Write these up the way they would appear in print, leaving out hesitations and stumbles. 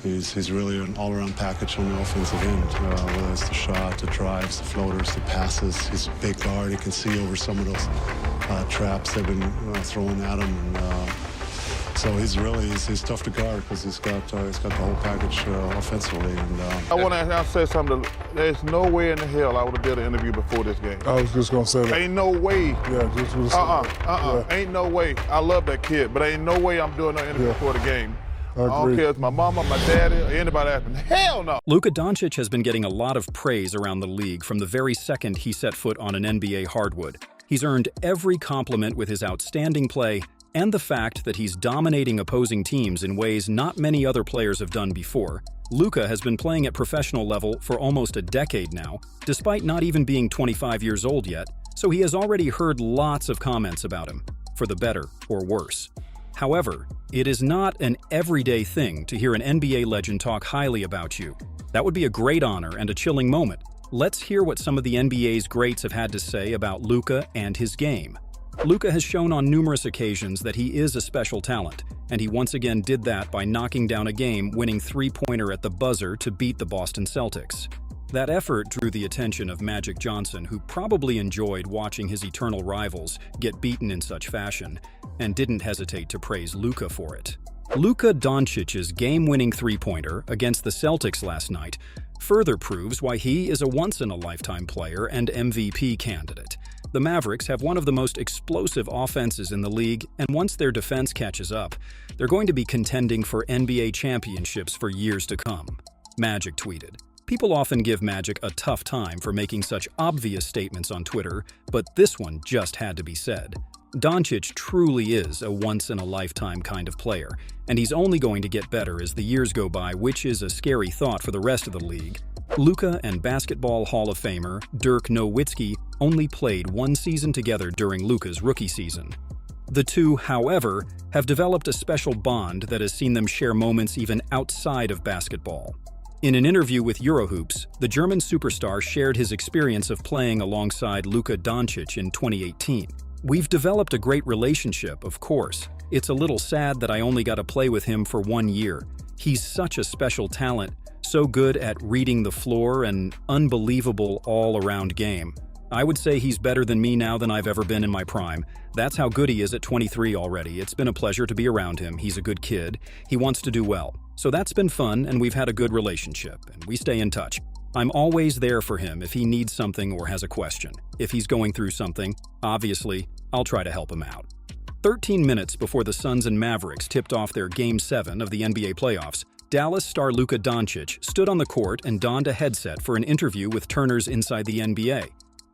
He's really an all-around package on the offensive end, whether it's the shot, the drives, the floaters, the passes. He's a big guard. He can see over some of those traps they've been throwing at him. And, so he's tough to guard because he's got the whole package offensively. And I want to say something. There's no way in the hell I would have did an interview before this game. I was just gonna say that. Ain't no way. Yeah, just was. Yeah. Ain't no way. I love that kid, but ain't no way I'm doing an interview before the game. I don't care if it's my mama, my daddy, or anybody asking. Hell no. Luka Doncic has been getting a lot of praise around the league from the very second he set foot on an NBA hardwood. He's earned every compliment with his outstanding play and the fact that he's dominating opposing teams in ways not many other players have done before. Luka has been playing at professional level for almost a decade now, despite not even being 25 years old yet, so he has already heard lots of comments about him, for the better or worse. However, it is not an everyday thing to hear an NBA legend talk highly about you. That would be a great honor and a chilling moment. Let's hear what some of the NBA's greats have had to say about Luka and his game. Luka has shown on numerous occasions that he is a special talent, and he once again did that by knocking down a game-winning three-pointer at the buzzer to beat the Boston Celtics. That effort drew the attention of Magic Johnson, who probably enjoyed watching his eternal rivals get beaten in such fashion, and didn't hesitate to praise Luka for it. Luka Doncic's game-winning three-pointer against the Celtics last night further proves why he is a once-in-a-lifetime player and MVP candidate. The Mavericks have one of the most explosive offenses in the league, and once their defense catches up, they're going to be contending for NBA championships for years to come. Magic tweeted, "People often give Magic a tough time for making such obvious statements on Twitter, but this one just had to be said. Doncic truly is a once-in-a-lifetime kind of player, and he's only going to get better as the years go by, which is a scary thought for the rest of the league." Luka and Basketball Hall of Famer Dirk Nowitzki only played one season together during Luka's rookie season. The two, however, have developed a special bond that has seen them share moments even outside of basketball. In an interview with Eurohoops, the German superstar shared his experience of playing alongside Luka Doncic in 2018. "We've developed a great relationship, of course. It's a little sad that I only got to play with him for 1 year. He's such a special talent, so good at reading the floor, and unbelievable all-around game. I would say he's better than me now than I've ever been in my prime. That's how good he is at 23 already. It's been a pleasure to be around him. He's a good kid. He wants to do well. So that's been fun, and we've had a good relationship, and we stay in touch. I'm always there for him if he needs something or has a question. If he's going through something, obviously, I'll try to help him out." 13 minutes before the Suns and Mavericks tipped off their Game 7 of the NBA playoffs, Dallas star Luka Doncic stood on the court and donned a headset for an interview with Turner's Inside the NBA.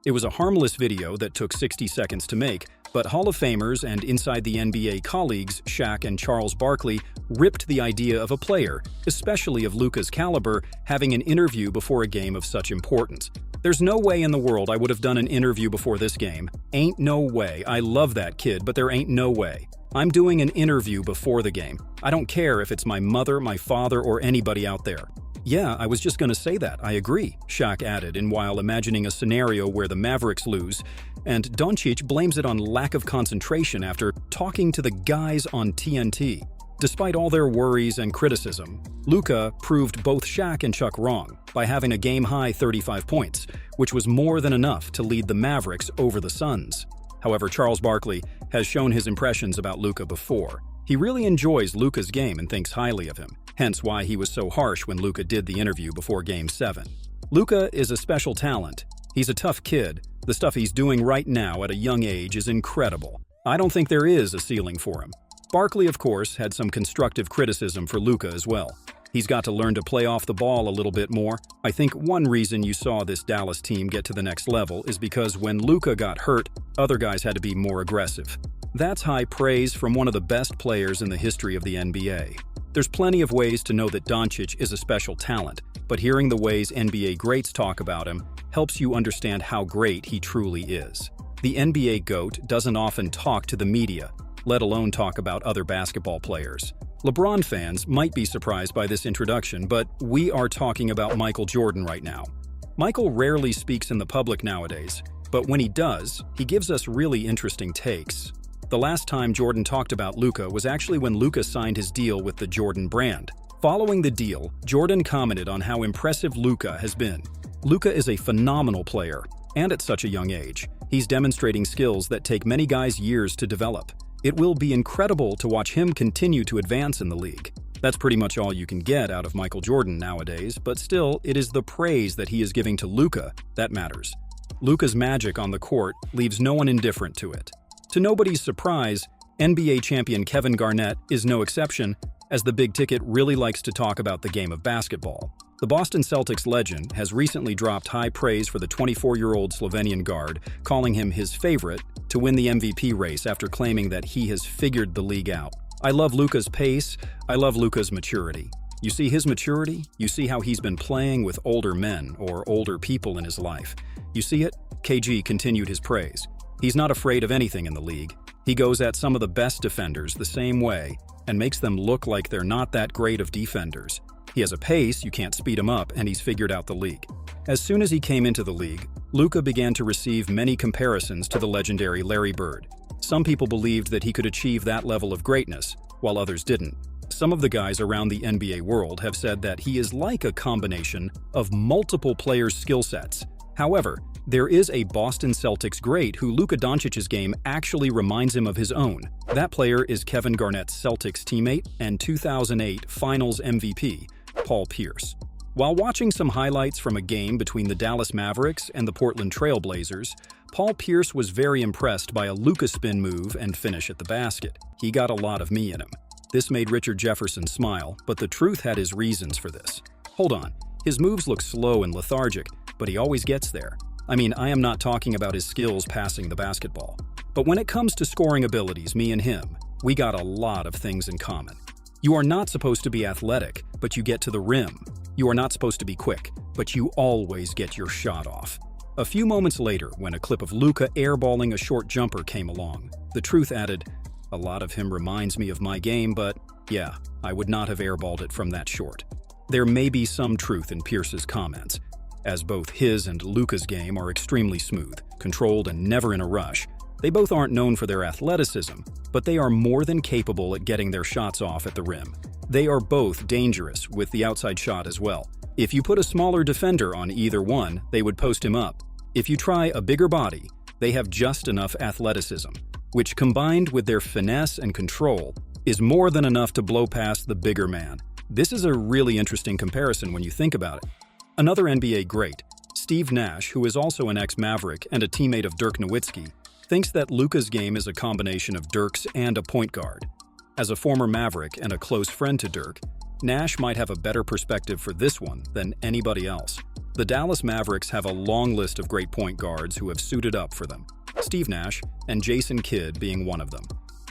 It was a harmless video that took 60 seconds to make, but Hall of Famers and Inside the NBA colleagues Shaq and Charles Barkley ripped the idea of a player, especially of Luka's caliber, having an interview before a game of such importance. "There's no way in the world I would have done an interview before this game. Ain't no way. I love that kid, but there ain't no way. I'm doing an interview before the game. I don't care if it's my mother, my father, or anybody out there." "Yeah, I was just gonna say that. I agree," Shaq added, and while imagining a scenario where the Mavericks lose, and Doncic blames it on lack of concentration after talking to the guys on TNT. Despite all their worries and criticism, Luka proved both Shaq and Chuck wrong by having a game-high 35 points, which was more than enough to lead the Mavericks over the Suns. However, Charles Barkley has shown his impressions about Luka before. He really enjoys Luka's game and thinks highly of him, hence why he was so harsh when Luka did the interview before Game 7. Luka is a special talent. He's a tough kid. The stuff he's doing right now at a young age is incredible. I don't think there is a ceiling for him. Barkley, of course, had some constructive criticism for Luka as well. He's got to learn to play off the ball a little bit more. I think one reason you saw this Dallas team get to the next level is because when Luka got hurt, other guys had to be more aggressive. That's high praise from one of the best players in the history of the NBA. There's plenty of ways to know that Doncic is a special talent, but hearing the ways NBA greats talk about him helps you understand how great he truly is. The NBA GOAT doesn't often talk to the media, let alone talk about other basketball players. LeBron fans might be surprised by this introduction, but we are talking about Michael Jordan right now. Michael rarely speaks in the public nowadays, but when he does, he gives us really interesting takes. The last time Jordan talked about Luka was actually when Luka signed his deal with the Jordan brand. Following the deal, Jordan commented on how impressive Luka has been. Luka is a phenomenal player, and at such a young age, he's demonstrating skills that take many guys years to develop. It will be incredible to watch him continue to advance in the league. That's pretty much all you can get out of Michael Jordan nowadays, but still, it is the praise that he is giving to Luka that matters. Luka's magic on the court leaves no one indifferent to it. To nobody's surprise, NBA champion Kevin Garnett is no exception, as the big ticket really likes to talk about the game of basketball. The Boston Celtics legend has recently dropped high praise for the 24-year-old Slovenian guard, calling him his favorite to win the MVP race after claiming that he has figured the league out. I love Luka's pace, I love Luka's maturity. You see his maturity, you see how he's been playing with older men or older people in his life. You see it? KG continued his praise. He's not afraid of anything in the league. He goes at some of the best defenders the same way and makes them look like they're not that great of defenders. He has a pace, you can't speed him up, and he's figured out the league. As soon as he came into the league, Luka began to receive many comparisons to the legendary Larry Bird. Some people believed that he could achieve that level of greatness, while others didn't. Some of the guys around the NBA world have said that he is like a combination of multiple players' skill sets. However, there is a Boston Celtics great who Luka Doncic's game actually reminds him of his own. That player is Kevin Garnett's Celtics teammate and 2008 Finals MVP, Paul Pierce. While watching some highlights from a game between the Dallas Mavericks and the Portland Trail Blazers, Paul Pierce was very impressed by a Luka spin move and finish at the basket. He got a lot of me in him. This made Richard Jefferson smile, but the truth had his reasons for this. Hold on, his moves look slow and lethargic, but he always gets there. I mean, I am not talking about his skills passing the basketball. But when it comes to scoring abilities, me and him, we got a lot of things in common. You are not supposed to be athletic, but you get to the rim. You are not supposed to be quick, but you always get your shot off. A few moments later, when a clip of Luka airballing a short jumper came along, the truth added, a lot of him reminds me of my game, but yeah, I would not have airballed it from that short. There may be some truth in Pierce's comments, as both his and Luka's game are extremely smooth, controlled, and never in a rush. They both aren't known for their athleticism, but they are more than capable at getting their shots off at the rim. They are both dangerous with the outside shot as well. If you put a smaller defender on either one, they would post him up. If you try a bigger body, they have just enough athleticism, which combined with their finesse and control, is more than enough to blow past the bigger man. This is a really interesting comparison when you think about it. Another NBA great, Steve Nash, who is also an ex-Maverick and a teammate of Dirk Nowitzki, thinks that Luka's game is a combination of Dirk's and a point guard. As a former Maverick and a close friend to Dirk, Nash might have a better perspective for this one than anybody else. The Dallas Mavericks have a long list of great point guards who have suited up for them, Steve Nash and Jason Kidd being one of them.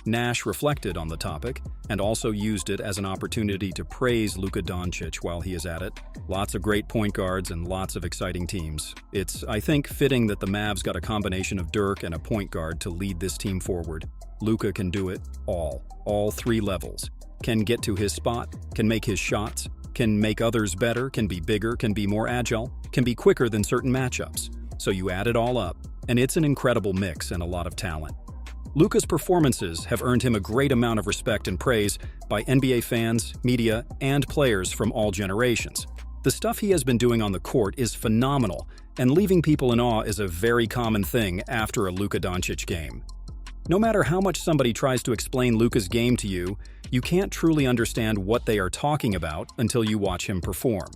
Nash reflected on the topic and also used it as an opportunity to praise Luka Doncic while he is at it. Lots of great point guards and lots of exciting teams. It's, I think, fitting that the Mavs got a combination of Dirk and a point guard to lead this team forward. Luka can do it all three levels. Can get to his spot, can make his shots, can make others better, can be bigger, can be more agile, can be quicker than certain matchups. So you add it all up, and it's an incredible mix and a lot of talent. Luka's performances have earned him a great amount of respect and praise by NBA fans, media, and players from all generations. The stuff he has been doing on the court is phenomenal, and leaving people in awe is a very common thing after a Luka Doncic game. No matter how much somebody tries to explain Luka's game to you, you can't truly understand what they are talking about until you watch him perform.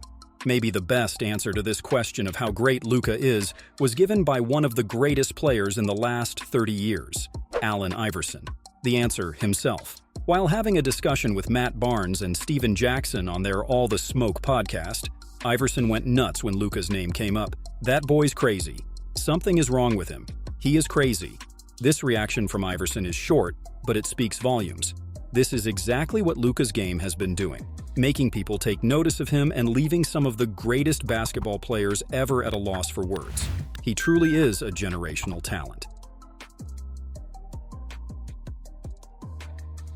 Maybe the best answer to this question of how great Luka is was given by one of the greatest players in the last 30 years, Allen Iverson. The answer himself. While having a discussion with Matt Barnes and Steven Jackson on their All the Smoke podcast, Iverson went nuts when Luka's name came up. That boy's crazy. Something is wrong with him. He is crazy. This reaction from Iverson is short, but it speaks volumes. This is exactly what Luka's game has been doing, making people take notice of him and leaving some of the greatest basketball players ever at a loss for words. He truly is a generational talent.